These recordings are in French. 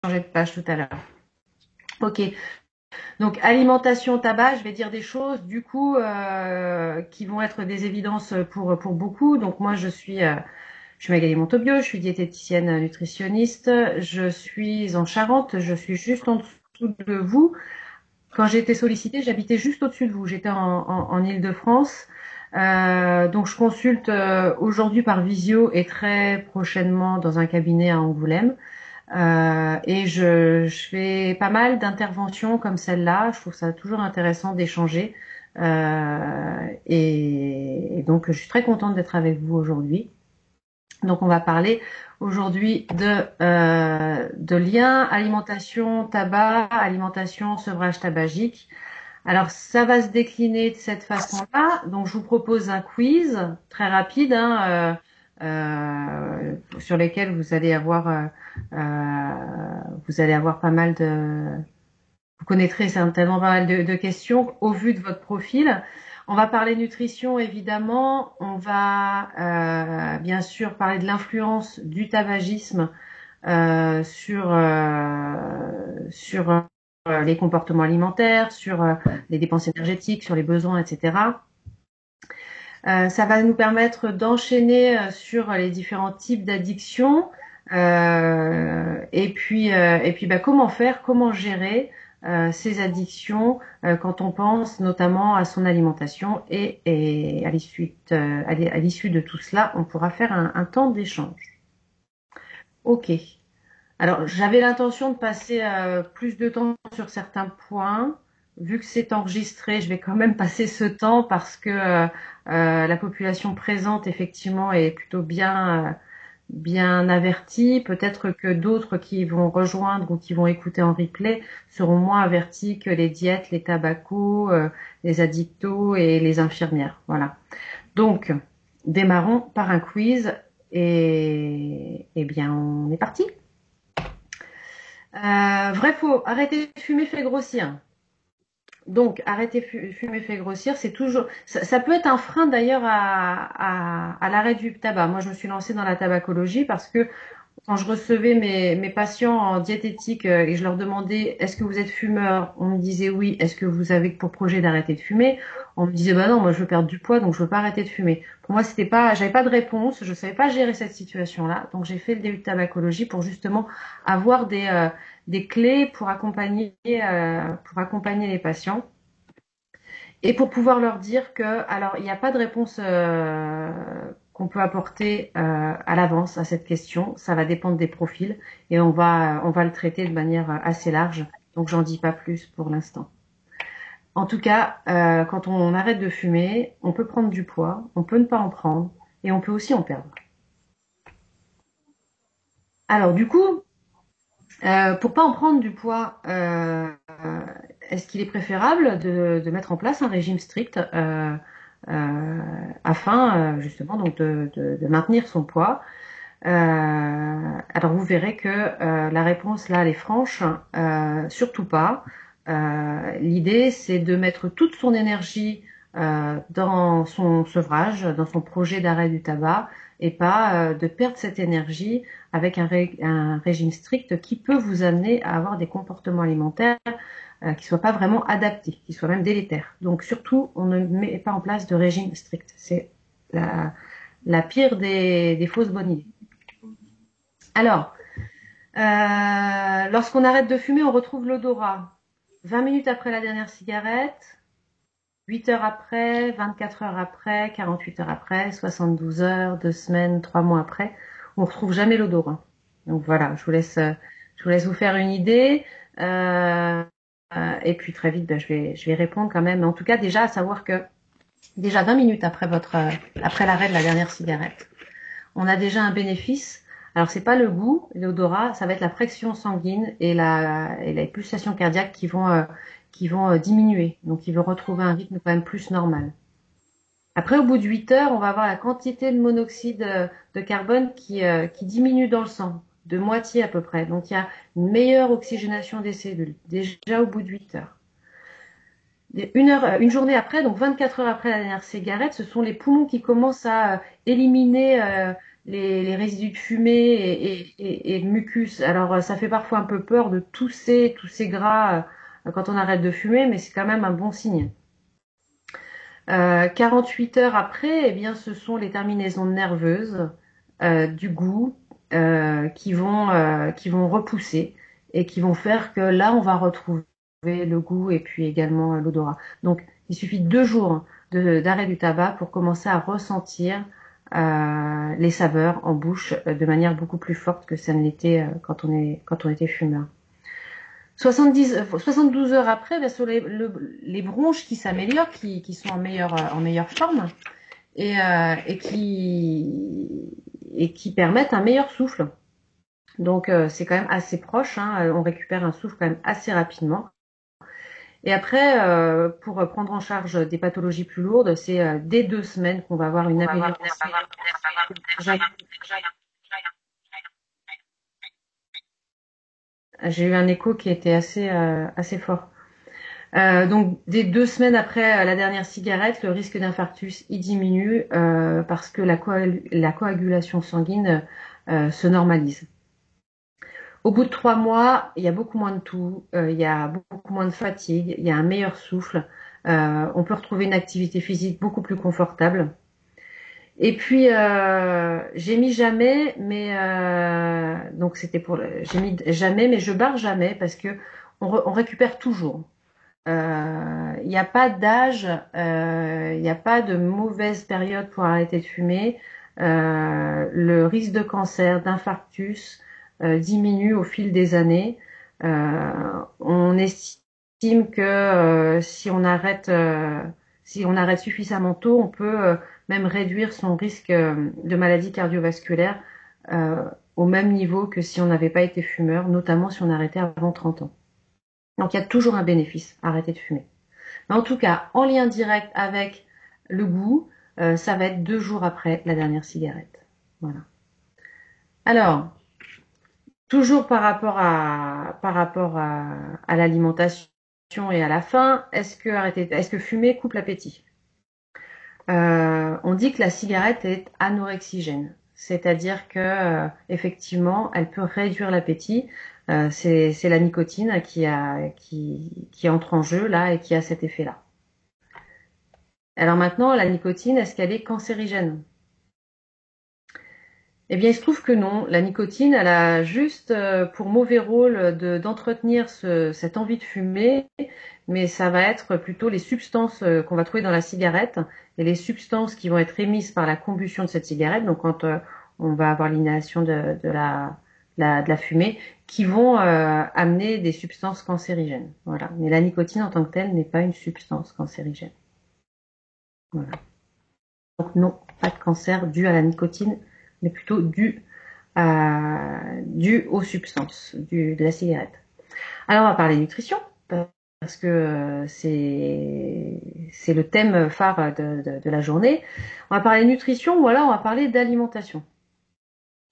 changé de page tout à l'heure. Ok. Donc alimentation, tabac, je vais dire des choses du coup qui vont être des évidences pour beaucoup. Donc moi je suis Magali Montobio, je suis diététicienne nutritionniste, je suis en Charente, je suis juste en dessous de vous. Quand j'ai été sollicitée, j'habitais juste au-dessus de vous, j'étais en Île-de-France. Donc je consulte aujourd'hui par visio et très prochainement dans un cabinet à Angoulême. Et je fais pas mal d'interventions comme celle-là. Je trouve ça toujours intéressant d'échanger. Et donc, je suis très contente d'être avec vous aujourd'hui. Donc, on va parler aujourd'hui de liens alimentation, tabac, alimentation, sevrage tabagique. Alors, ça va se décliner de cette façon-là. Donc, je vous propose un quiz très rapide sur lequel vous allez avoir pas mal de, vous connaîtrez certainement pas mal de questions au vu de votre profil. On va parler nutrition, évidemment. On va bien sûr parler de l'influence du tabagisme sur les comportements alimentaires, sur les dépenses énergétiques, sur les besoins, etc. Ça va nous permettre d'enchaîner sur les différents types d'addictions et puis bah, comment faire, comment gérer ces addictions quand on pense notamment à son alimentation et à l'issue de tout cela, on pourra faire un temps d'échange. Ok. Alors, j'avais l'intention de passer plus de temps sur certains points. Vu que c'est enregistré, je vais quand même passer ce temps parce que la population présente, effectivement, est plutôt bien avertie. Peut-être que d'autres qui vont rejoindre ou qui vont écouter en replay seront moins avertis que les diètes, les tabacos, les addictos et les infirmières. Voilà. Donc, démarrons par un quiz et bien, on est parti. Vrai faux, arrêter de fumer fait grossir. Donc, arrêter de fumer fait grossir, c'est toujours. Ça peut être un frein d'ailleurs à l'arrêt du tabac. Moi, je me suis lancée dans la tabacologie parce que quand je recevais mes patients en diététique et je leur demandais est-ce que vous êtes fumeur, on me disait oui. Est-ce que vous avez pour projet d'arrêter de fumer? On me disait bah non, moi je veux perdre du poids donc je veux pas arrêter de fumer. Pour moi j'avais pas de réponse, je savais pas gérer cette situation-là, donc j'ai fait le début de tabacologie pour justement avoir des clés pour accompagner les patients. Et pour pouvoir leur dire que, alors, il n'y a pas de réponse qu'on peut apporter à l'avance à cette question. Ça va dépendre des profils et on va le traiter de manière assez large. Donc, j'en dis pas plus pour l'instant. En tout cas, quand on arrête de fumer, on peut prendre du poids, on peut ne pas en prendre et on peut aussi en perdre. Alors, du coup, pour pas en prendre du poids, est-ce qu'il est préférable de mettre en place un régime strict afin justement donc de maintenir son poids? Alors vous verrez que la réponse là elle est franche, surtout pas. L'idée c'est de mettre toute son énergie dans son sevrage, dans son projet d'arrêt du tabac, et pas de perdre cette énergie avec un régime strict qui peut vous amener à avoir des comportements alimentaires qui soient pas vraiment adaptés, qui soient même délétères. Donc surtout, on ne met pas en place de régime strict. C'est la pire des fausses bonnes idées. Alors, lorsqu'on arrête de fumer, on retrouve l'odorat. 20 minutes après la dernière cigarette, 8 heures après, 24 heures après, 48 heures après, 72 heures, 2 semaines, 3 mois après, on ne retrouve jamais l'odorat. Donc voilà, je vous laisse vous faire une idée. Euh, et puis très vite, ben, je vais répondre quand même. Mais en tout cas, déjà à savoir que déjà 20 minutes après l'arrêt de la dernière cigarette, on a déjà un bénéfice. Alors c'est pas le goût, l'odorat, ça va être la pression sanguine et la pulsation cardiaque qui vont diminuer. Donc ils vont retrouver un rythme quand même plus normal. Après, au bout de 8 heures, on va avoir la quantité de monoxyde de carbone qui diminue dans le sang, de moitié à peu près. Donc il y a une meilleure oxygénation des cellules, déjà au bout de 8 heures. Une journée après, donc 24 heures après la dernière cigarette, ce sont les poumons qui commencent à éliminer les résidus de fumée et de mucus. Alors, ça fait parfois un peu peur de tousser tous ces gras quand on arrête de fumer, mais c'est quand même un bon signe. 48 heures après, eh bien, ce sont les terminaisons nerveuses du goût qui vont repousser et qui vont faire que là, on va retrouver le goût et puis également l'odorat. Donc, il suffit de 2 jours d'arrêt du tabac pour commencer à ressentir les saveurs en bouche de manière beaucoup plus forte que ça ne l'était quand on était fumeur. 72 heures après, ben, sur les bronches qui s'améliorent, qui sont en meilleure forme et qui permettent un meilleur souffle. Donc c'est quand même assez proche, hein, on récupère un souffle quand même assez rapidement. Et après, pour prendre en charge des pathologies plus lourdes, c'est dès 2 semaines qu'on va avoir une amélioration. J'ai eu un écho qui était assez fort. Donc, dès 2 semaines après la dernière cigarette, le risque d'infarctus il diminue parce que la coagulation sanguine se normalise. Au bout de 3 mois, il y a beaucoup moins de toux, il y a beaucoup moins de fatigue, il y a un meilleur souffle. On peut retrouver une activité physique beaucoup plus confortable. Et puis j'ai mis jamais, mais donc c'était j'ai mis jamais, mais je barre jamais parce que on récupère toujours. Il n'y a pas d'âge, il n'y a pas de mauvaise période pour arrêter de fumer. Le risque de cancer, d'infarctus diminue au fil des années. On estime que si on arrête suffisamment tôt, on peut même réduire son risque de maladie cardiovasculaire au même niveau que si on n'avait pas été fumeur, notamment si on arrêtait avant 30 ans. Donc il y a toujours un bénéfice à arrêter de fumer. Mais en tout cas, en lien direct avec le goût, ça va être 2 jours après la dernière cigarette. Voilà. Alors, toujours par rapport à l'alimentation et à la faim, est-ce que fumer coupe l'appétit? On dit que la cigarette est anorexigène, c'est-à-dire que effectivement, elle peut réduire l'appétit. C'est la nicotine qui entre en jeu là et qui a cet effet-là. Alors maintenant, la nicotine, est-ce qu'elle est cancérigène? Eh bien, il se trouve que non. La nicotine, elle a juste pour mauvais rôle d'entretenir cette envie de fumer, mais ça va être plutôt les substances qu'on va trouver dans la cigarette et les substances qui vont être émises par la combustion de cette cigarette, donc quand on va avoir l'inhalation de la fumée, qui vont amener des substances cancérigènes. Voilà. Mais la nicotine en tant que telle n'est pas une substance cancérigène. Voilà. Donc non, pas de cancer dû à la nicotine, mais plutôt dû aux substances de la cigarette. Alors on va parler nutrition, parce que c'est le thème phare de la journée. On va parler nutrition, ou alors on va parler d'alimentation.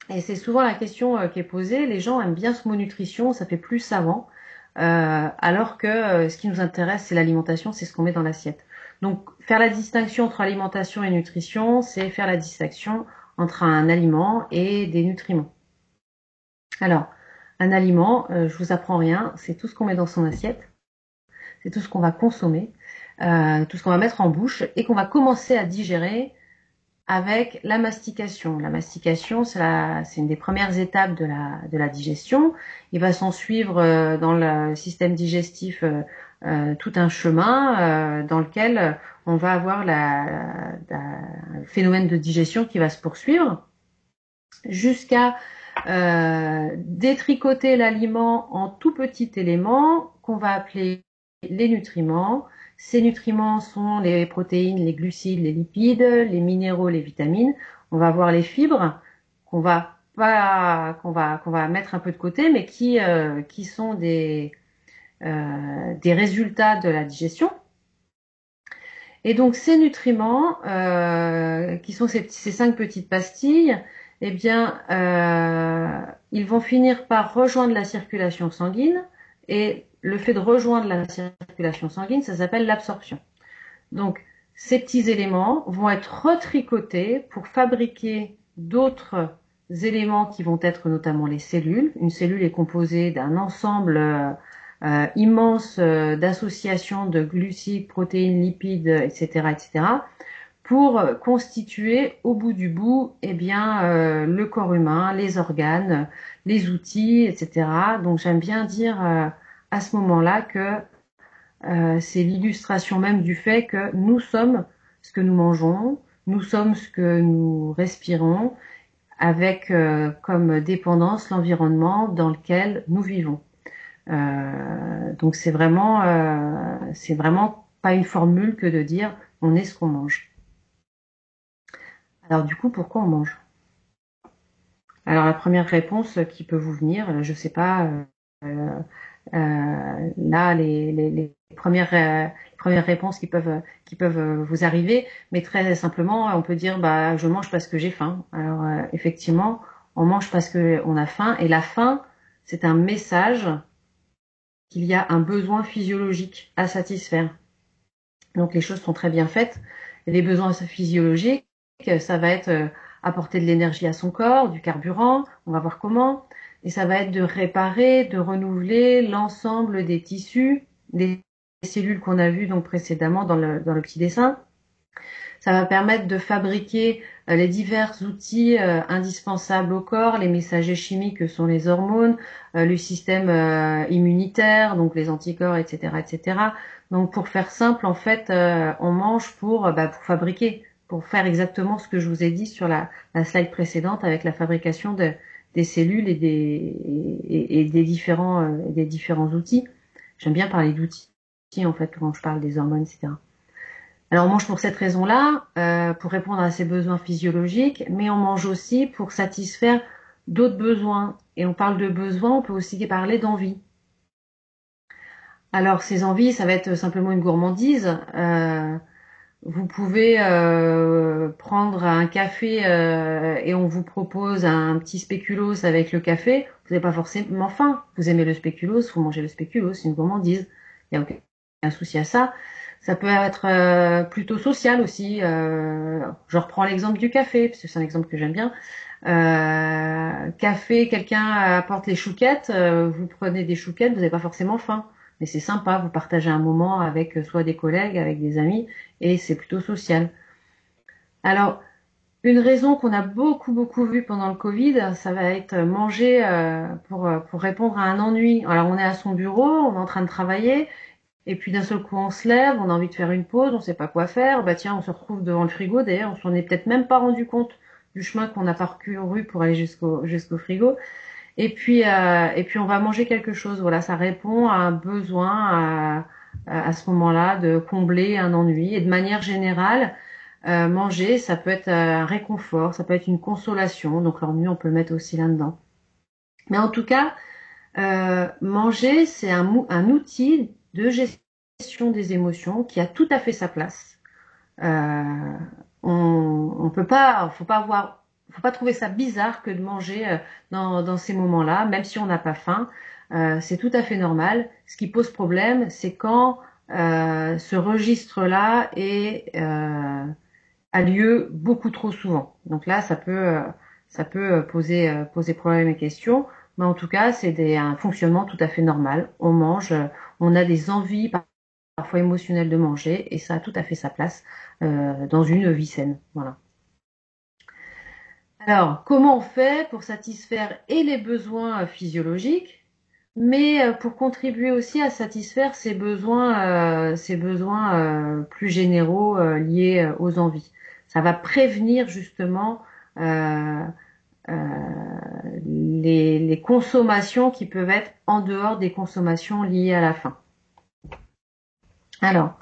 Et c'est souvent la question qui est posée. Les gens aiment bien ce mot nutrition, ça fait plus savant, alors que ce qui nous intéresse, c'est l'alimentation, c'est ce qu'on met dans l'assiette. Donc, faire la distinction entre alimentation et nutrition, c'est faire la distinction entre un aliment et des nutriments. Alors, un aliment, je vous apprends rien, c'est tout ce qu'on met dans son assiette, c'est tout ce qu'on va consommer, tout ce qu'on va mettre en bouche et qu'on va commencer à digérer avec la mastication. La mastication, c'est une des premières étapes de la digestion. Il va s'en suivre dans le système digestif tout un chemin dans lequel on va avoir le phénomène de digestion qui va se poursuivre jusqu'à détricoter l'aliment en tout petits éléments qu'on va appeler les nutriments. Ces nutriments sont les protéines, les glucides, les lipides, les minéraux, les vitamines. On va avoir les fibres qu'on va mettre un peu de côté, mais qui sont des résultats de la digestion. Et donc ces nutriments, qui sont ces 5 petites pastilles, eh bien, ils vont finir par rejoindre la circulation sanguine. Et le fait de rejoindre la circulation sanguine, ça s'appelle l'absorption. Donc, ces petits éléments vont être retricotés pour fabriquer d'autres éléments qui vont être notamment les cellules. Une cellule est composée d'un ensemble immense d'associations de glucides, protéines, lipides, etc., etc., pour constituer au bout du bout, eh bien, le corps humain, les organes, les outils, etc. Donc j'aime bien dire à ce moment-là que c'est l'illustration même du fait que nous sommes ce que nous mangeons, nous sommes ce que nous respirons, avec comme dépendance l'environnement dans lequel nous vivons. Donc c'est vraiment pas une formule que de dire on est ce qu'on mange. Alors du coup, pourquoi on mange? Alors la première réponse qui peut vous venir, je sais pas, là les premières réponses qui peuvent vous arriver, mais très simplement, on peut dire bah je mange parce que j'ai faim. Alors effectivement, on mange parce que on a faim, et la faim, c'est un message qu'il y a un besoin physiologique à satisfaire. Donc les choses sont très bien faites. Les besoins physiologiques, ça va être apporter de l'énergie à son corps, du carburant, on va voir comment, et ça va être de réparer, de renouveler l'ensemble des tissus, des cellules qu'on a vues donc précédemment dans le petit dessin. Ça va permettre de fabriquer les divers outils indispensables au corps, les messagers chimiques que sont les hormones, le système immunitaire, donc les anticorps, etc., etc. Donc pour faire simple, en fait, on mange pour fabriquer, pour faire exactement ce que je vous ai dit sur la slide précédente avec la fabrication des cellules et des différents outils. J'aime bien parler d'outils, en fait, quand je parle des hormones, etc. Alors on mange pour cette raison-là, pour répondre à ses besoins physiologiques, mais on mange aussi pour satisfaire d'autres besoins. Et on parle de besoins, on peut aussi parler d'envie. Alors ces envies, ça va être simplement une gourmandise. Vous pouvez prendre un café et on vous propose un petit spéculoos avec le café. Vous n'avez pas forcément faim. Vous aimez le spéculoos, vous mangez le spéculoos, c'est une gourmandise. Il n'y a aucun souci à ça. Ça peut être plutôt social aussi. Je reprends l'exemple du café, parce que c'est un exemple que j'aime bien. Café, quelqu'un apporte les chouquettes, vous prenez des chouquettes, vous n'avez pas forcément faim. Mais c'est sympa, vous partagez un moment avec soit des collègues, avec des amis, et c'est plutôt social. Alors, une raison qu'on a beaucoup vue pendant le Covid, ça va être manger pour répondre à un ennui. Alors, on est à son bureau, on est en train de travailler, et puis d'un seul coup, on se lève, on a envie de faire une pause, on sait pas quoi faire. Bah tiens, on se retrouve devant le frigo. D'ailleurs, on s'en est peut-être même pas rendu compte du chemin qu'on a parcouru pour aller jusqu'au frigo. Et puis on va manger quelque chose. Voilà, ça répond à un besoin à ce moment-là de combler un ennui. Et de manière générale, manger, ça peut être un réconfort, ça peut être une consolation. Donc l'ennui, on peut le mettre aussi là-dedans. Mais en tout cas, manger, c'est un outil de gestion des émotions qui a tout à fait sa place. On peut pas, faut pas trouver ça bizarre que de manger dans ces moments-là, même si on n'a pas faim. C'est tout à fait normal. Ce qui pose problème, c'est quand ce registre-là a lieu beaucoup trop souvent. Donc là, ça peut poser problème et questions. Mais en tout cas, c'est un fonctionnement tout à fait normal. On mange, on a des envies parfois émotionnelles de manger, et ça a tout à fait sa place dans une vie saine. Voilà. Alors, comment on fait pour satisfaire et les besoins physiologiques, mais pour contribuer aussi à satisfaire ces besoins plus généraux liés aux envies. Ça va prévenir justement euh, les consommations qui peuvent être en dehors des consommations liées à la faim. Alors,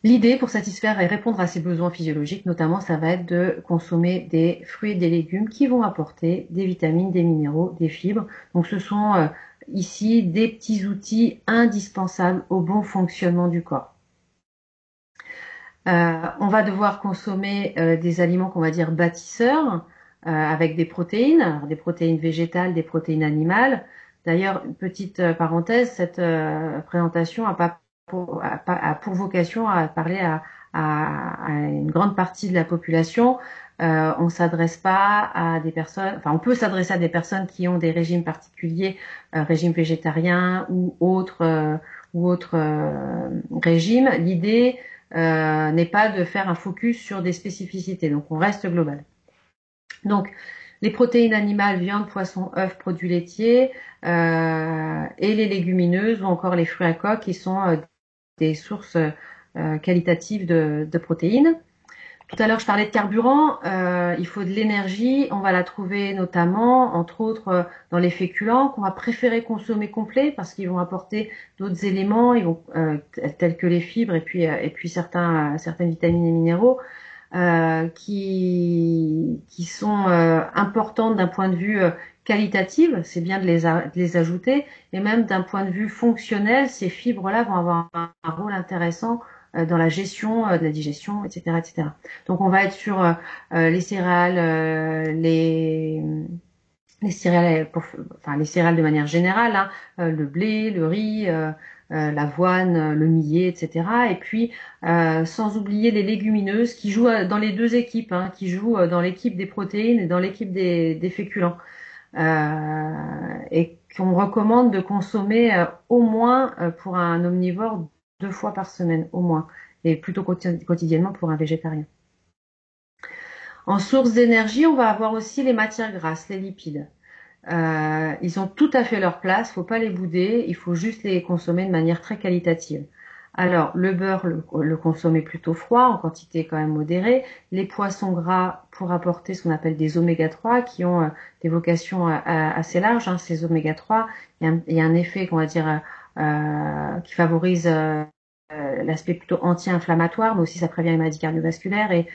l'idée pour satisfaire et répondre à ces besoins physiologiques, notamment, ça va être de consommer des fruits et des légumes qui vont apporter des vitamines, des minéraux, des fibres. Donc, ce sont ici des petits outils indispensables au bon fonctionnement du corps. On va devoir consommer des aliments qu'on va dire bâtisseurs, avec des protéines, alors des protéines végétales, des protéines animales. D'ailleurs, une petite parenthèse, cette présentation a pour vocation à parler à une grande partie de la population, On s'adresse pas à des personnes, enfin on peut s'adresser à des personnes qui ont des régimes particuliers, régime végétarien ou autre régime. L'idée n'est pas de faire un focus sur des spécificités, donc on reste global. Donc les protéines animales, viande, poisson, œufs, produits laitiers, et les légumineuses ou encore les fruits à coque qui sont des sources qualitatives de protéines. Tout à l'heure, je parlais de carburant. Il faut de l'énergie. On va la trouver notamment, entre autres, dans les féculents qu'on va préférer consommer complet parce qu'ils vont apporter d'autres éléments, tels que les fibres et puis certaines vitamines et minéraux qui sont importantes d'un point de vue qualitatif. C'est bien de les ajouter, et même d'un point de vue fonctionnel, ces fibres-là vont avoir un rôle intéressant dans la gestion de la digestion, etc., etc. Donc on va être sur les céréales, les céréales, enfin les céréales de manière générale, hein, le blé, le riz, l'avoine, le millet, etc. Et puis sans oublier les légumineuses qui jouent dans les deux équipes, hein, qui jouent dans l'équipe des protéines et dans l'équipe des féculents, et qu'on recommande de consommer au moins pour un omnivore 2 fois par semaine, au moins, et plutôt quotidiennement pour un végétarien. En source d'énergie, on va avoir aussi les matières grasses, les lipides. Ils ont tout à fait leur place, faut pas les bouder, il faut juste les consommer de manière très qualitative. Alors, le beurre, le consommer plutôt froid, en quantité quand même modérée. Les poissons gras pour apporter ce qu'on appelle des oméga 3 qui ont des vocations assez larges. Hein, ces oméga 3, il y a un effet qu'on va dire qui favorise l'aspect plutôt anti-inflammatoire, mais aussi ça prévient les maladies cardiovasculaires et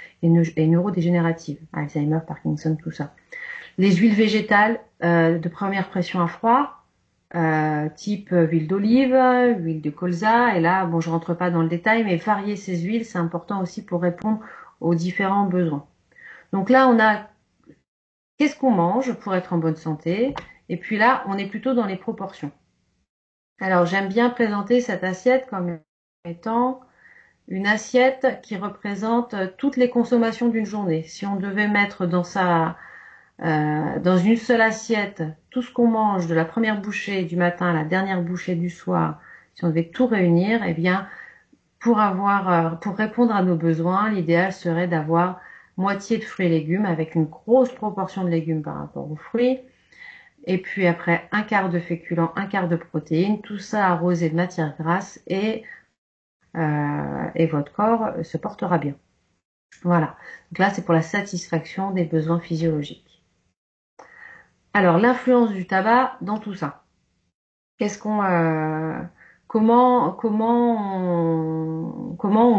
neurodégénératives, Alzheimer, Parkinson, tout ça. Les huiles végétales de première pression à froid, type huile d'olive, huile de colza, et là, bon, je rentre pas dans le détail, mais varier ces huiles, c'est important aussi pour répondre aux différents besoins. Donc là, on a qu'est-ce qu'on mange pour être en bonne santé, et puis là, on est plutôt dans les proportions. Alors, j'aime bien présenter cette assiette comme étant une assiette qui représente toutes les consommations d'une journée. Si on devait mettre dans une seule assiette tout ce qu'on mange de la première bouchée du matin à la dernière bouchée du soir, si on devait tout réunir, eh bien, pour répondre à nos besoins, l'idéal serait d'avoir moitié de fruits et légumes avec une grosse proportion de légumes par rapport aux fruits. Et puis après, un quart de féculents, un quart de protéines, tout ça arrosé de matière grasse et votre corps se portera bien. Voilà. Donc là, c'est pour la satisfaction des besoins physiologiques. Alors, l'influence du tabac dans tout ça. Comment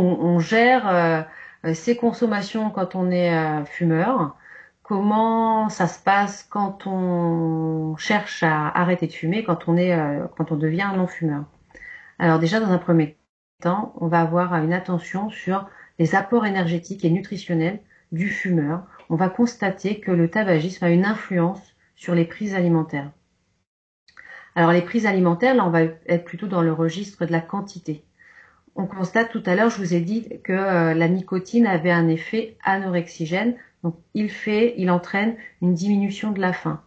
on gère ses consommations quand on est fumeur? Comment ça se passe quand on cherche à arrêter de fumer, quand on devient non-fumeur? Alors déjà, dans un premier temps, on va avoir une attention sur les apports énergétiques et nutritionnels du fumeur. On va constater que le tabagisme a une influence sur les prises alimentaires. Alors les prises alimentaires, là on va être plutôt dans le registre de la quantité. On constate tout à l'heure, je vous ai dit que la nicotine avait un effet anorexigène, donc il entraîne une diminution de la faim.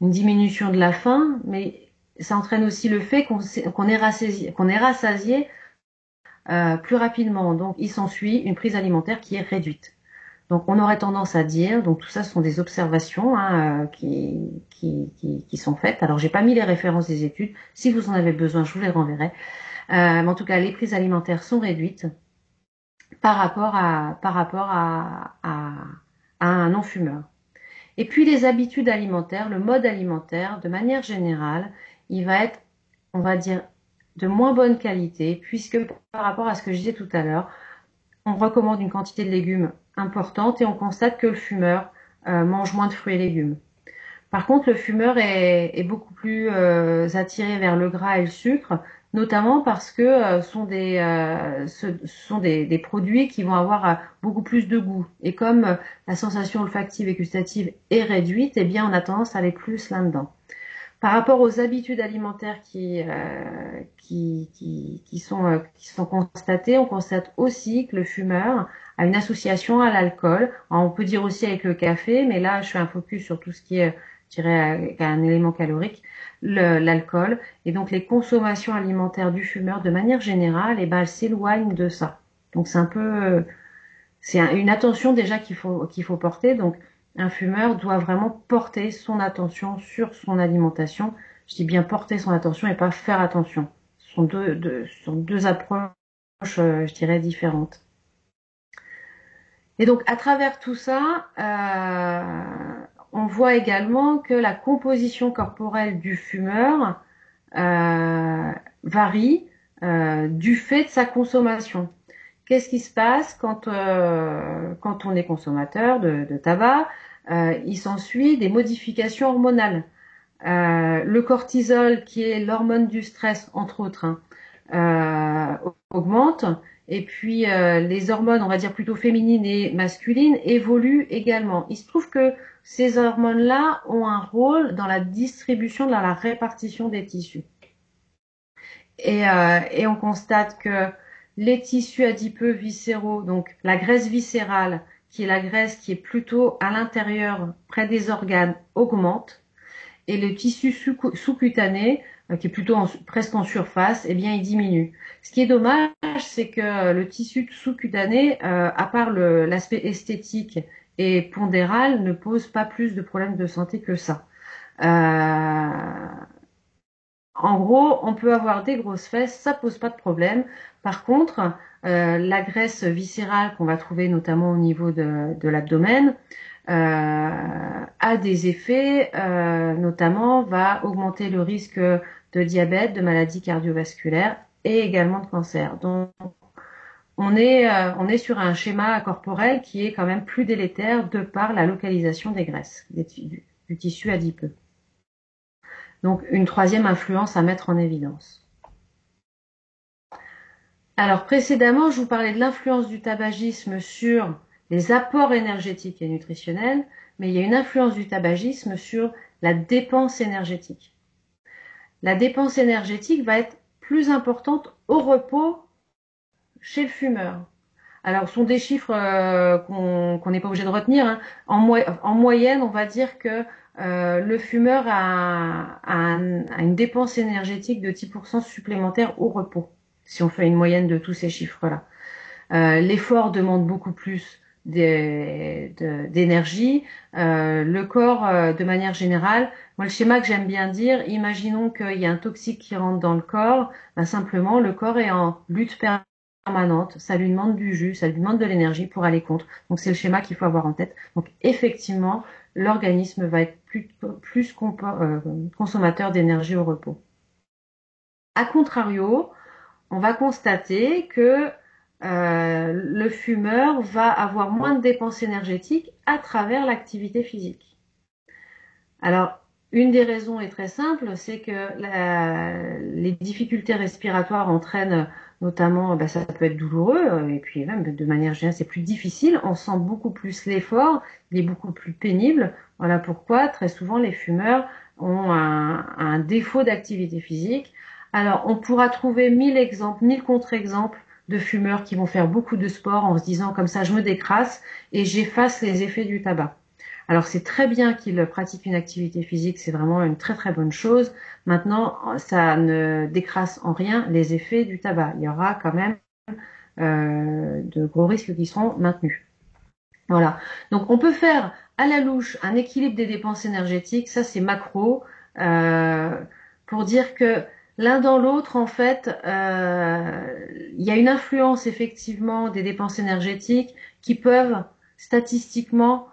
Une diminution de la faim, mais ça entraîne aussi le fait qu'on est rassasié plus rapidement. Donc il s'ensuit une prise alimentaire qui est réduite. Donc on aurait tendance à dire, donc tout ça ce sont des observations qui sont faites. Alors j'ai pas mis les références des études. Si vous en avez besoin, je vous les renverrai. Mais en tout cas, les prises alimentaires sont réduites par rapport à un non-fumeur. Et puis les habitudes alimentaires, le mode alimentaire, de manière générale, il va être, on va dire, de moins bonne qualité, puisque par rapport à ce que je disais tout à l'heure, on recommande une quantité de légumes importante et on constate que le fumeur mange moins de fruits et légumes. Par contre, le fumeur est beaucoup plus attiré vers le gras et le sucre, notamment parce que ce sont des produits qui vont avoir beaucoup plus de goût. Et comme la sensation olfactive et gustative est réduite, eh bien, on a tendance à aller plus là-dedans. Par rapport aux habitudes alimentaires qui sont constatées, on constate aussi que le fumeur a une association à l'alcool. On peut dire aussi avec le café, mais là, je fais un focus sur tout ce qui est, je dirais, un élément calorique, l'alcool. Et donc, les consommations alimentaires du fumeur, de manière générale, eh ben, elles s'éloignent de ça. Donc, c'est un peu, c'est une attention déjà qu'il faut porter. Donc, un fumeur doit vraiment porter son attention sur son alimentation. Je dis bien porter son attention et pas faire attention. Ce sont deux approches, je dirais, différentes. Et donc, à travers tout ça, on voit également que la composition corporelle du fumeur varie du fait de sa consommation. Qu'est-ce qui se passe quand on est consommateur de tabac? Il s'ensuit des modifications hormonales. Le cortisol, qui est l'hormone du stress, entre autres, augmente. Et puis les hormones, on va dire plutôt féminines et masculines, évoluent également. Il se trouve que ces hormones-là ont un rôle dans la distribution, dans la répartition des tissus. Et on constate que les tissus adipeux viscéraux, donc la graisse viscérale, qui est la graisse qui est plutôt à l'intérieur, près des organes, augmente. Et le tissu sous-cutané, qui est plutôt presque en surface, eh bien, il diminue. Ce qui est dommage, c'est que le tissu sous-cutané, à part l'aspect esthétique et pondéral, ne pose pas plus de problèmes de santé que ça. En gros, on peut avoir des grosses fesses, ça pose pas de problème. Par contre, la graisse viscérale qu'on va trouver notamment au niveau de l'abdomen a des effets, notamment va augmenter le risque de diabète, de maladies cardiovasculaires et également de cancer. Donc, on est sur un schéma corporel qui est quand même plus délétère de par la localisation des graisses, du tissu adipeux. Donc, une troisième influence à mettre en évidence. Alors, précédemment, je vous parlais de l'influence du tabagisme sur les apports énergétiques et nutritionnels, mais il y a une influence du tabagisme sur la dépense énergétique. La dépense énergétique va être plus importante au repos chez le fumeur. Alors, ce sont des chiffres qu'on n'est pas obligé de retenir, hein. En moyenne, on va dire que le fumeur a une dépense énergétique de 10% supplémentaire au repos, si on fait une moyenne de tous ces chiffres-là. L'effort demande beaucoup plus d'énergie. Le corps, de manière générale, moi, le schéma que j'aime bien dire, imaginons qu'il y a un toxique qui rentre dans le corps, ben simplement, le corps est en lutte permanente, ça lui demande du jus, ça lui demande de l'énergie pour aller contre. Donc, c'est le schéma qu'il faut avoir en tête. Donc, effectivement, l'organisme va être plus consommateur d'énergie au repos. A contrario, on va constater que le fumeur va avoir moins de dépenses énergétiques à travers l'activité physique. Alors, une des raisons est très simple, c'est que les difficultés respiratoires entraînent notamment, ça peut être douloureux, et puis même de manière générale, c'est plus difficile, on sent beaucoup plus l'effort, il est beaucoup plus pénible. Voilà pourquoi, très souvent, les fumeurs ont un défaut d'activité physique. Alors, on pourra trouver 1000 exemples, 1000 contre-exemples de fumeurs qui vont faire beaucoup de sport en se disant comme ça, je me décrasse et j'efface les effets du tabac. Alors c'est très bien qu'ils pratiquent une activité physique, c'est vraiment une très très bonne chose. Maintenant, ça ne décrasse en rien les effets du tabac. Il y aura quand même de gros risques qui seront maintenus. Voilà. Donc on peut faire à la louche un équilibre des dépenses énergétiques, ça c'est macro, pour dire que l'un dans l'autre, en fait, il y a une influence effectivement des dépenses énergétiques qui peuvent statistiquement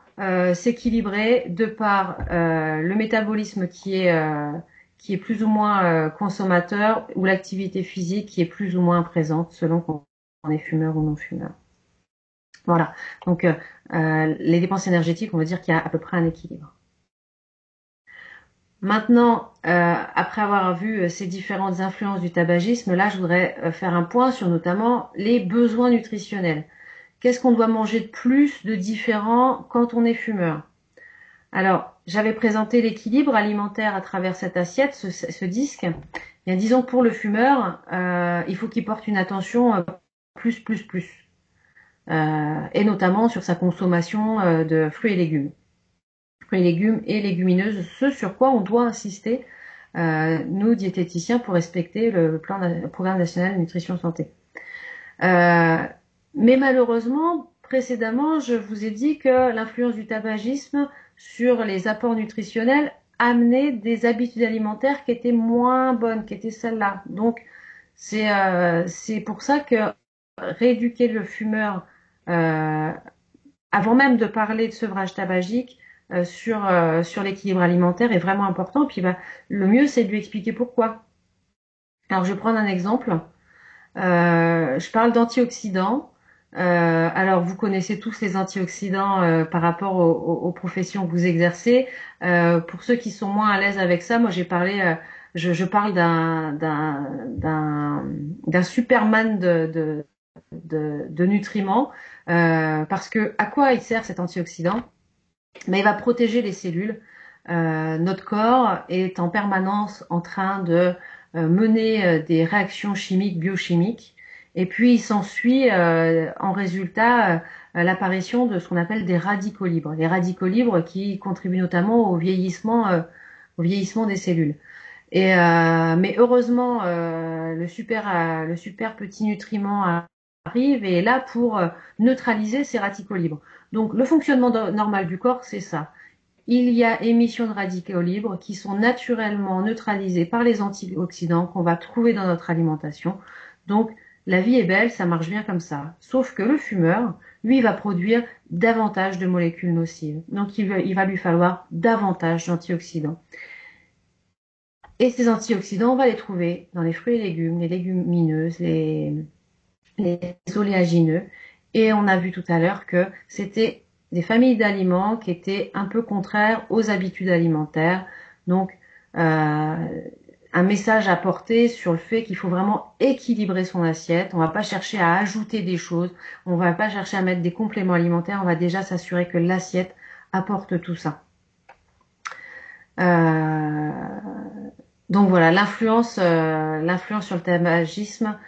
s'équilibrer de par le métabolisme qui est plus ou moins consommateur ou l'activité physique qui est plus ou moins présente selon qu'on est fumeur ou non fumeur. Voilà. Donc les dépenses énergétiques, on va dire qu'il y a à peu près un équilibre. Maintenant, après avoir vu ces différentes influences du tabagisme, là, je voudrais faire un point sur notamment les besoins nutritionnels. Qu'est-ce qu'on doit manger de plus, de différent quand on est fumeur? Alors, j'avais présenté l'équilibre alimentaire à travers cette assiette, ce disque. Bien, disons que pour le fumeur, il faut qu'il porte une attention plus. Et notamment sur sa consommation de fruits et légumes. Fruits et légumes et légumineuses, ce sur quoi on doit insister, nous, diététiciens, pour respecter le programme national de nutrition santé. Mais malheureusement, précédemment, je vous ai dit que l'influence du tabagisme sur les apports nutritionnels amenait des habitudes alimentaires qui étaient moins bonnes, qui étaient celles-là. Donc, c'est pour ça que rééduquer le fumeur, euh, avant même de parler de sevrage tabagique, sur l'équilibre alimentaire est vraiment important. Puis bah, le mieux, c'est de lui expliquer pourquoi. Alors, je vais prendre un exemple. Je parle d'antioxydants. Alors, vous connaissez tous les antioxydants par rapport aux professions que vous exercez. Pour ceux qui sont moins à l'aise avec ça, moi, je parle d'un Superman de nutriments, parce que à quoi il sert cet antioxydant? Mais il va protéger les cellules. Notre corps est en permanence en train de mener des réactions chimiques, biochimiques, et puis il s'ensuit en résultat l'apparition de ce qu'on appelle des radicaux libres. Les radicaux libres qui contribuent notamment au vieillissement des cellules. Mais heureusement, le super petit nutriment arrive et est là pour neutraliser ces radicaux libres. Donc le fonctionnement normal du corps, c'est ça. Il y a émission de radicaux libres qui sont naturellement neutralisés par les antioxydants qu'on va trouver dans notre alimentation. Donc la vie est belle, ça marche bien comme ça. Sauf que le fumeur, lui, va produire davantage de molécules nocives. Donc il va lui falloir davantage d'antioxydants. Et ces antioxydants, on va les trouver dans les fruits et légumes, les légumineuses, les oléagineux. Et on a vu tout à l'heure que c'était des familles d'aliments qui étaient un peu contraires aux habitudes alimentaires. Donc, un message à porter sur le fait qu'il faut vraiment équilibrer son assiette. On ne va pas chercher à ajouter des choses. On ne va pas chercher à mettre des compléments alimentaires. On va déjà s'assurer que l'assiette apporte tout ça. Donc voilà, l'influence sur le tabagisme,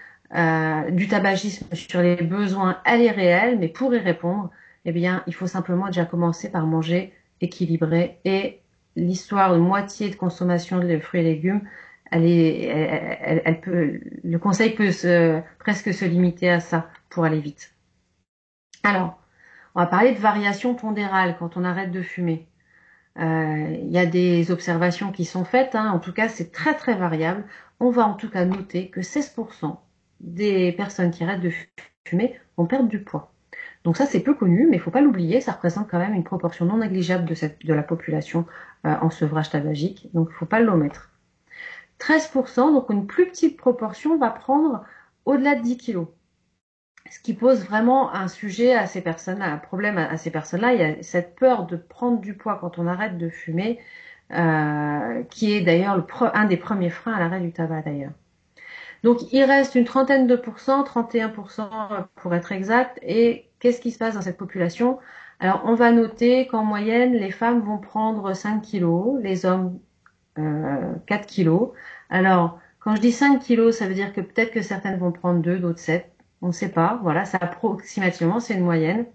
du tabagisme sur les besoins, elle est réelle, mais pour y répondre, eh bien, il faut simplement déjà commencer par manger équilibré. Et l'histoire de moitié de consommation de fruits et légumes, le conseil peut presque se limiter à ça pour aller vite. Alors, on va parler de variation pondérale quand on arrête de fumer. Il y a des observations qui sont faites, hein. En tout cas c'est très très variable. On va en tout cas noter que 16% des personnes qui arrêtent de fumer vont perdre du poids. Donc ça c'est peu connu, mais il ne faut pas l'oublier, ça représente quand même une proportion non négligeable de la population en sevrage tabagique, donc il ne faut pas l'omettre. 13%, donc une plus petite proportion, va prendre au-delà de 10 kilos. Ce qui pose vraiment un sujet à ces personnes-là, un problème à ces personnes-là. Il y a cette peur de prendre du poids quand on arrête de fumer, qui est d'ailleurs un des premiers freins à l'arrêt du tabac d'ailleurs. Donc il reste une trentaine de pourcents, 31% pour être exact. Et qu'est-ce qui se passe dans cette population? Alors on va noter qu'en moyenne, les femmes vont prendre 5 kilos, les hommes 4 kilos. Alors quand je dis 5 kilos, ça veut dire que peut-être que certaines vont prendre 2, d'autres 7. On ne sait pas, voilà, ça approximativement, c'est une moyenne.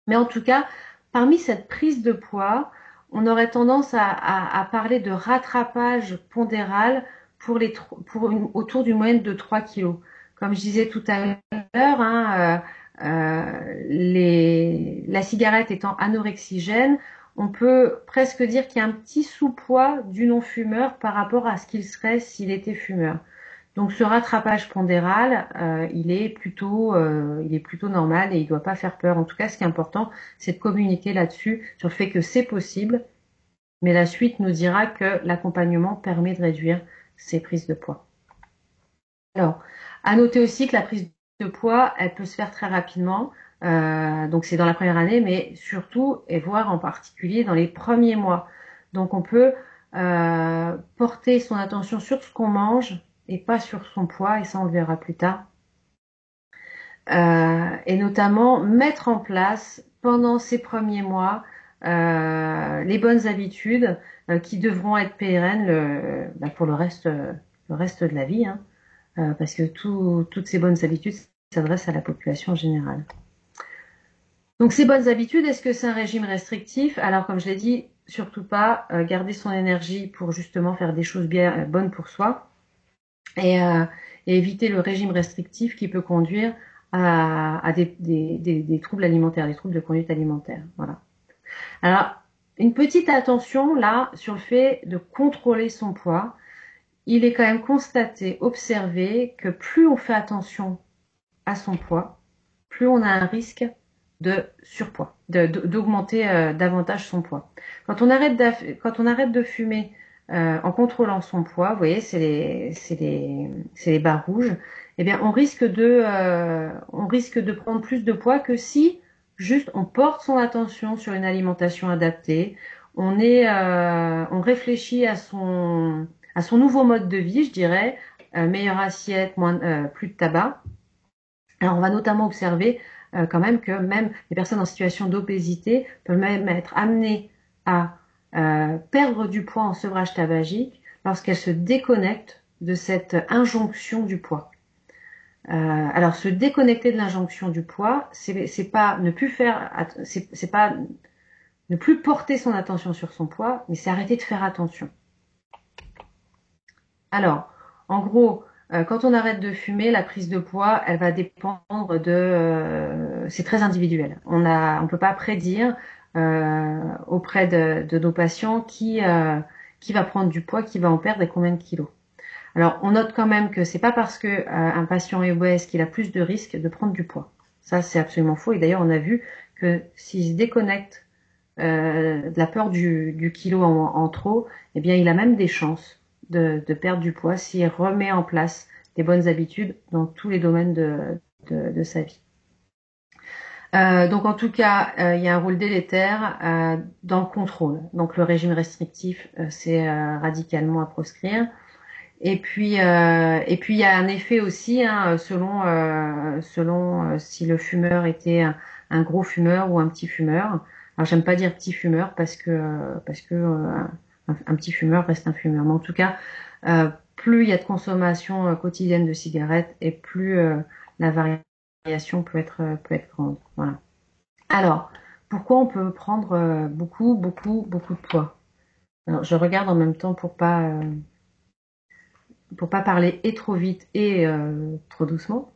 Mais en tout cas, parmi cette prise de poids, on aurait tendance à parler de rattrapage pondéral autour d'une moyenne de 3 kilos. Comme je disais tout à l'heure, hein, la cigarette étant anorexigène, on peut presque dire qu'il y a un petit sous-poids du non-fumeur par rapport à ce qu'il serait s'il était fumeur. Donc ce rattrapage pondéral, il est plutôt normal et il ne doit pas faire peur. En tout cas, ce qui est important, c'est de communiquer là-dessus, sur le fait que c'est possible, mais la suite nous dira que l'accompagnement permet de réduire ces prises de poids. Alors, à noter aussi que la prise de poids, elle peut se faire très rapidement. Donc c'est dans la première année, mais surtout, et voire en particulier dans les premiers mois. Donc on peut porter son attention sur ce qu'on mange et pas sur son poids, et ça on le verra plus tard. Et notamment mettre en place pendant ces premiers mois les bonnes habitudes qui devront être pérennes pour le reste de la vie, hein, parce que toutes ces bonnes habitudes s'adressent à la population générale. Donc ces bonnes habitudes, est-ce que c'est un régime restrictif? Alors comme je l'ai dit, surtout pas garder son énergie pour justement faire des choses bien bonnes pour soi et éviter le régime restrictif qui peut conduire à des troubles alimentaires, des troubles de conduite alimentaire. Voilà. Alors, une petite attention là sur le fait de contrôler son poids. Il est quand même constaté, observé que plus on fait attention à son poids, plus on a un risque de surpoids, d'augmenter davantage son poids. Quand on arrête de fumer en contrôlant son poids, vous voyez, c'est les barres rouges, eh bien, on risque de prendre plus de poids que si juste on porte son attention sur une alimentation adaptée, on réfléchit à son nouveau mode de vie, je dirais, meilleure assiette, plus de tabac. Alors, on va notamment observer quand même que même les personnes en situation d'obésité peuvent même être amenées à perdre du poids en sevrage tabagique lorsqu'elles se déconnectent de cette injonction du poids. Alors, se déconnecter de l'injonction du poids, c'est pas ne plus faire, c'est pas ne plus porter son attention sur son poids, mais c'est arrêter de faire attention. Alors, en gros, quand on arrête de fumer, la prise de poids, elle va dépendre c'est très individuel. On peut pas prédire auprès de nos patients qui va prendre du poids, qui va en perdre et combien de kilos. Alors, on note quand même que c'est pas parce que un patient est obèse qu'il a plus de risques de prendre du poids. Ça, c'est absolument faux. Et d'ailleurs, on a vu que s'il se déconnecte de la peur du kilo en trop, eh bien, il a même des chances de perdre du poids s'il remet en place des bonnes habitudes dans tous les domaines de sa vie. Donc en tout cas, il y a un rôle délétère dans le contrôle. Donc le régime restrictif, c'est radicalement à proscrire. Et puis il y a un effet aussi, hein, selon si le fumeur était un gros fumeur ou un petit fumeur. Alors j'aime pas dire petit fumeur parce que un petit fumeur reste un fumeur. Mais en tout cas, plus il y a de consommation quotidienne de cigarettes et plus la variation peut être grande. Voilà. Alors, pourquoi on peut prendre beaucoup de poids? Alors, je regarde en même temps pour pas parler et trop vite et trop doucement.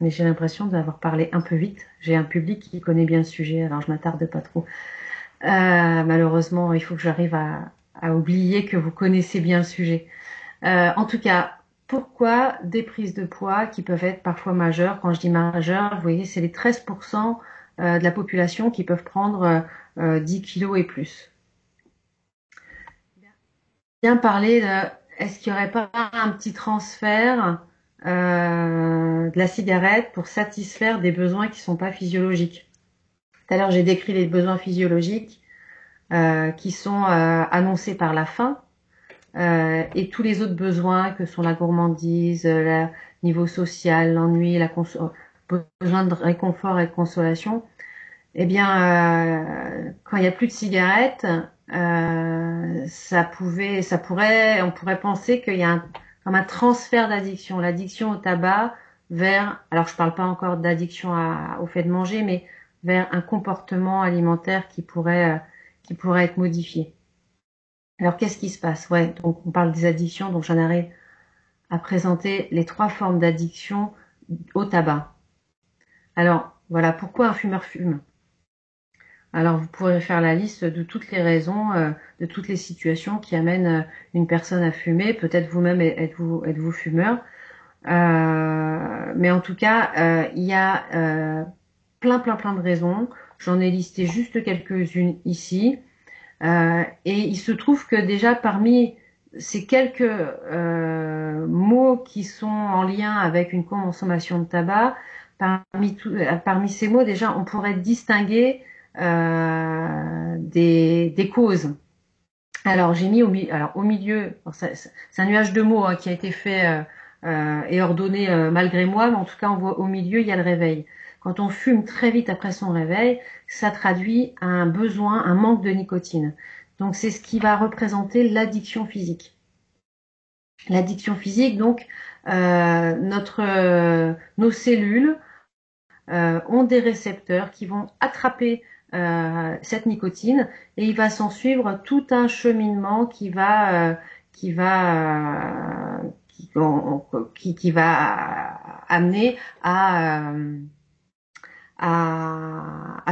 Mais j'ai l'impression d'avoir parlé un peu vite. J'ai un public qui connaît bien le sujet, alors je m'attarde pas trop. Malheureusement, il faut que j'arrive à oublier que vous connaissez bien le sujet. En tout cas, pourquoi des prises de poids qui peuvent être parfois majeures? Quand je dis majeures, vous voyez, c'est les 13% de la population qui peuvent prendre 10 kilos et plus. Bien parler de, est-ce qu'il n'y aurait pas un petit transfert de la cigarette pour satisfaire des besoins qui ne sont pas physiologiques? Tout à l'heure, j'ai décrit les besoins physiologiques qui sont annoncés par la faim et tous les autres besoins que sont la gourmandise, le niveau social, l'ennui, besoin de réconfort et de consolation. Eh bien, quand il n'y a plus de cigarettes, on pourrait penser qu'il y a comme un transfert d'addiction, l'addiction au tabac vers, alors je parle pas encore d'addiction au fait de manger, mais vers un comportement alimentaire qui pourrait être modifié. Alors qu'est-ce qui se passe? Ouais, donc on parle des addictions, donc j'en arrive à présenter les 3 formes d'addiction au tabac. Alors voilà, pourquoi un fumeur fume? Alors vous pourrez faire la liste de toutes les raisons, de toutes les situations qui amènent une personne à fumer. Peut-être vous-même êtes-vous fumeur, mais en tout cas il y a plein de raisons. J'en ai listé juste quelques-unes ici, et il se trouve que déjà parmi ces quelques mots qui sont en lien avec une consommation de tabac, parmi ces mots déjà on pourrait distinguer des causes. Alors j'ai mis au milieu, c'est un nuage de mots qui a été fait et ordonné malgré moi, mais en tout cas on voit au milieu il y a le réveil. quand on fume très vite après son réveil, ça traduit un besoin, un manque de nicotine. Donc c'est ce qui va représenter l'addiction physique. L'addiction physique, donc, nos cellules ont des récepteurs qui vont attraper cette nicotine et il va s'en suivre tout un cheminement qui va amener à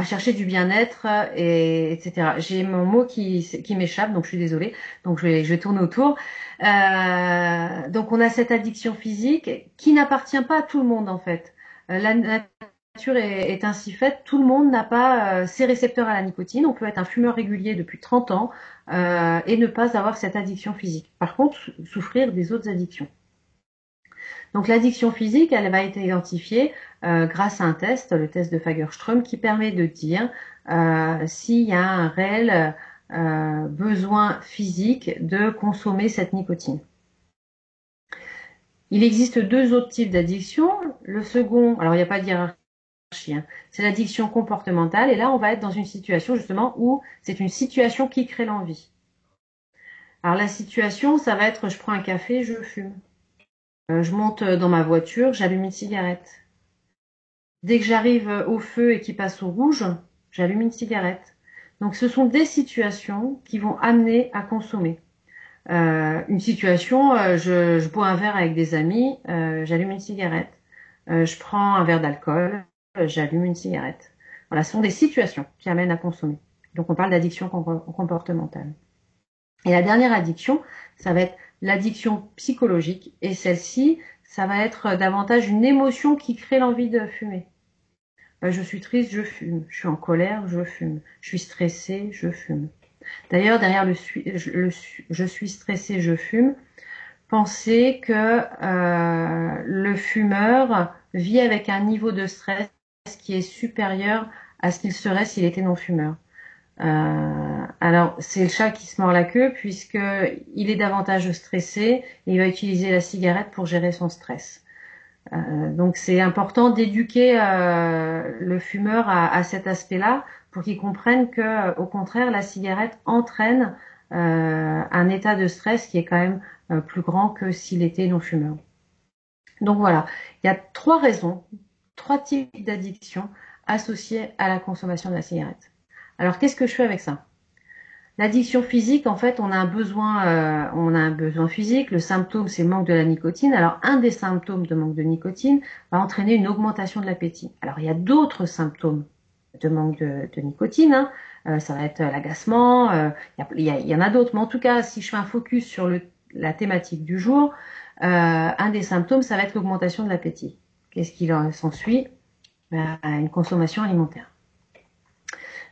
chercher du bien-être et etc. J'ai mon mot qui m'échappe, donc je suis désolée. Donc je vais tourner autour. Donc on a cette addiction physique qui n'appartient pas à tout le monde en fait. La nature est ainsi faite, tout le monde n'a pas ses récepteurs à la nicotine. On peut être un fumeur régulier depuis 30 ans et ne pas avoir cette addiction physique. Par contre, souffrir des autres addictions. Donc l'addiction physique, elle va être identifiée grâce à un test, le test de Fagerström, qui permet de dire s'il y a un réel besoin physique de consommer cette nicotine. Il existe deux autres types d'addiction. Le second, alors il n'y a pas de hiérarchie, hein, c'est l'addiction comportementale. Et là, on va être dans une situation justement où c'est une situation qui crée l'envie. Alors la situation, ça va être je prends un café, je fume. Je monte dans ma voiture, j'allume une cigarette. Dès que j'arrive au feu et qu'il passe au rouge, j'allume une cigarette. Donc ce sont des situations qui vont amener à consommer. Une situation, je bois un verre avec des amis, j'allume une cigarette. Je prends un verre d'alcool, j'allume une cigarette. Voilà, ce sont des situations qui amènent à consommer. Donc on parle d'addiction comportementale. Et la dernière addiction, ça va être l'addiction psychologique. Et celle-ci, ça va être davantage une émotion qui crée l'envie de fumer. Je suis triste, je fume. Je suis en colère, je fume. Je suis stressée, je fume. D'ailleurs, derrière je suis stressée, je fume, pensez que le fumeur vit avec un niveau de stress qui est supérieur à ce qu'il serait s'il était non-fumeur. Alors, c'est le chat qui se mord la queue puisque il est davantage stressé et il va utiliser la cigarette pour gérer son stress. Donc, c'est important d'éduquer le fumeur à cet aspect-là pour qu'il comprenne que, au contraire, la cigarette entraîne un état de stress qui est quand même plus grand que s'il était non-fumeur. Donc voilà, il y a trois raisons, trois types d'addiction associés à la consommation de la cigarette. Alors, qu'est-ce que je fais avec ça? L'addiction physique, en fait, on a un besoin physique. Le symptôme, c'est le manque de la nicotine. Alors, un des symptômes de manque de nicotine va entraîner une augmentation de l'appétit. Alors, il y a d'autres symptômes de manque de nicotine, hein. Ça va être l'agacement. Il y en a d'autres, mais en tout cas, si je fais un focus sur la thématique du jour, un des symptômes, ça va être l'augmentation de l'appétit. Qu'est-ce qu'il s'ensuit? Une consommation alimentaire.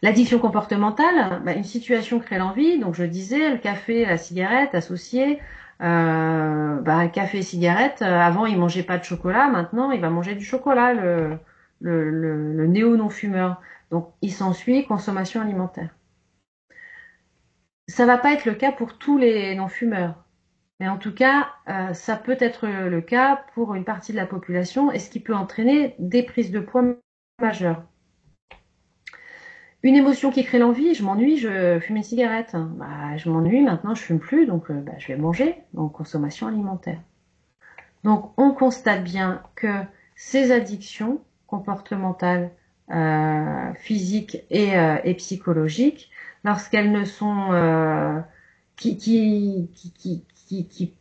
L'addiction comportementale, une situation crée l'envie. Donc je disais, le café, la cigarette associés. Café et cigarette, avant il mangeait pas de chocolat, maintenant il va manger du chocolat, le néo-non-fumeur. Donc il s'ensuit consommation alimentaire. Ça va pas être le cas pour tous les non-fumeurs. Mais en tout cas, ça peut être le cas pour une partie de la population et ce qui peut entraîner des prises de poids majeures. Une émotion qui crée l'envie, je m'ennuie, je fume une cigarette. Je m'ennuie, maintenant je fume plus, donc je vais manger, donc consommation alimentaire. Donc on constate bien que ces addictions comportementales, physiques et psychologiques, lorsqu'elles ne sont qui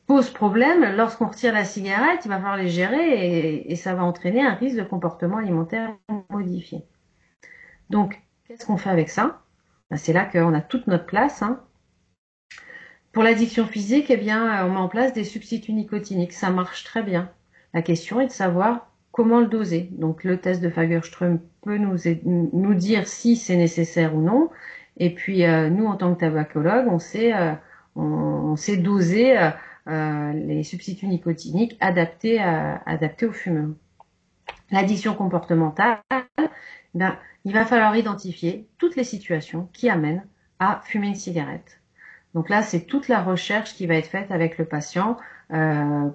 posent problème, lorsqu'on retire la cigarette, il va falloir les gérer et ça va entraîner un risque de comportement alimentaire modifié. Donc, qu'est-ce qu'on fait avec ça? C'est là qu'on a toute notre place, hein. Pour l'addiction physique, on met en place des substituts nicotiniques. Ça marche très bien. La question est de savoir comment le doser. Donc, le test de Fagerström peut nous dire si c'est nécessaire ou non. Et puis, nous, en tant que tabacologue, on sait doser les substituts nicotiniques adaptés aux fumeurs. L'addiction comportementale, il va falloir identifier toutes les situations qui amènent à fumer une cigarette. Donc là, c'est toute la recherche qui va être faite avec le patient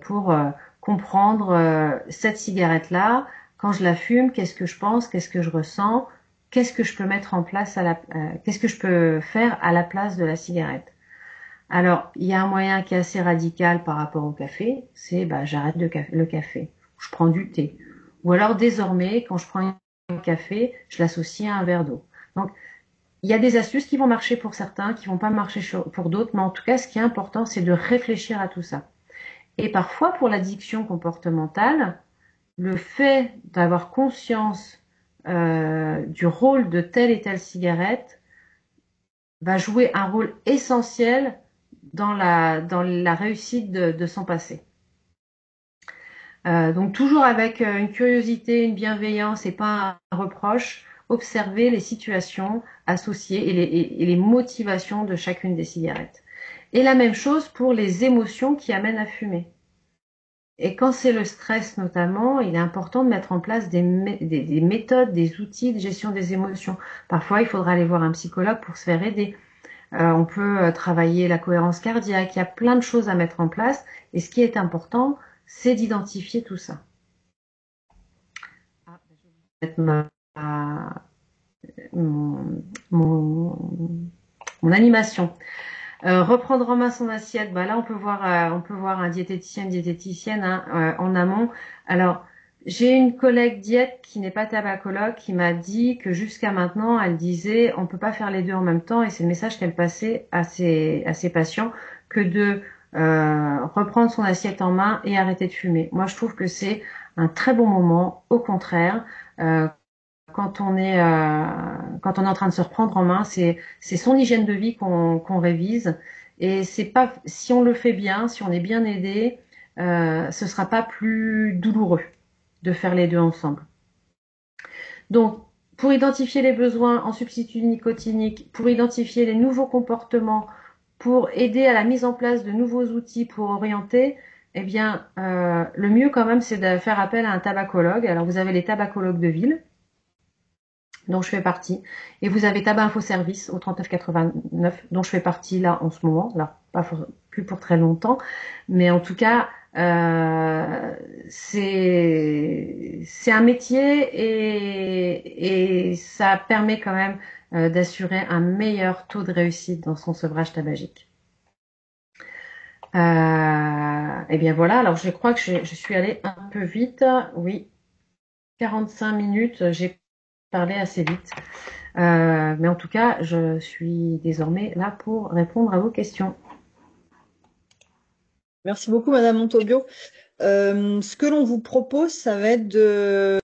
pour comprendre cette cigarette-là, quand je la fume, qu'est-ce que je pense, qu'est-ce que je ressens, qu'est-ce que je peux mettre en place qu'est-ce que je peux faire à la place de la cigarette. Alors, il y a un moyen qui est assez radical par rapport au café, c'est j'arrête le café, je prends du thé. Ou alors désormais, quand je prends un café, je l'associe à un verre d'eau. Donc, il y a des astuces qui vont marcher pour certains, qui vont pas marcher pour d'autres, mais en tout cas, ce qui est important, c'est de réfléchir à tout ça. Et parfois, pour l'addiction comportementale, le fait d'avoir conscience du rôle de telle et telle cigarette va jouer un rôle essentiel dans la réussite de son passé. Donc toujours avec une curiosité, une bienveillance et pas un reproche, observer les situations associées et les motivations de chacune des cigarettes. Et la même chose pour les émotions qui amènent à fumer. Et quand c'est le stress notamment, il est important de mettre en place des méthodes, des outils de gestion des émotions. Parfois, il faudra aller voir un psychologue pour se faire aider. On peut travailler la cohérence cardiaque. Il y a plein de choses à mettre en place. Et ce qui est important, c'est d'identifier tout ça. Je vais mettre mon animation. Reprendre en main son assiette, là on peut voir un diététicien, une diététicienne en amont. Alors j'ai une collègue diète qui n'est pas tabacologue qui m'a dit que jusqu'à maintenant elle disait on peut pas faire les deux en même temps et c'est le message qu'elle passait à ses patients que de reprendre son assiette en main et arrêter de fumer. Moi je trouve que c'est un très bon moment, au contraire. Quand on est en train de se reprendre en main, c'est son hygiène de vie qu'on révise et c'est pas si on le fait bien, si on est bien aidé, ce sera pas plus douloureux de faire les deux ensemble. Donc pour identifier les besoins en substitut nicotinique, pour identifier les nouveaux comportements, pour aider à la mise en place de nouveaux outils pour orienter, eh bien le mieux quand même c'est de faire appel à un tabacologue. Alors vous avez les tabacologues de ville dont je fais partie. Et vous avez Tabac Info Service au 3989, dont je fais partie là en ce moment, là plus pour très longtemps, mais en tout cas c'est un métier et ça permet quand même d'assurer un meilleur taux de réussite dans son sevrage tabagique. Et bien voilà, alors je crois que je suis allée un peu vite, oui, 45 minutes, j'ai parlé assez vite. Mais en tout cas, je suis désormais là pour répondre à vos questions. Merci beaucoup, Madame Montobio. Ce que l'on vous propose, ça va être de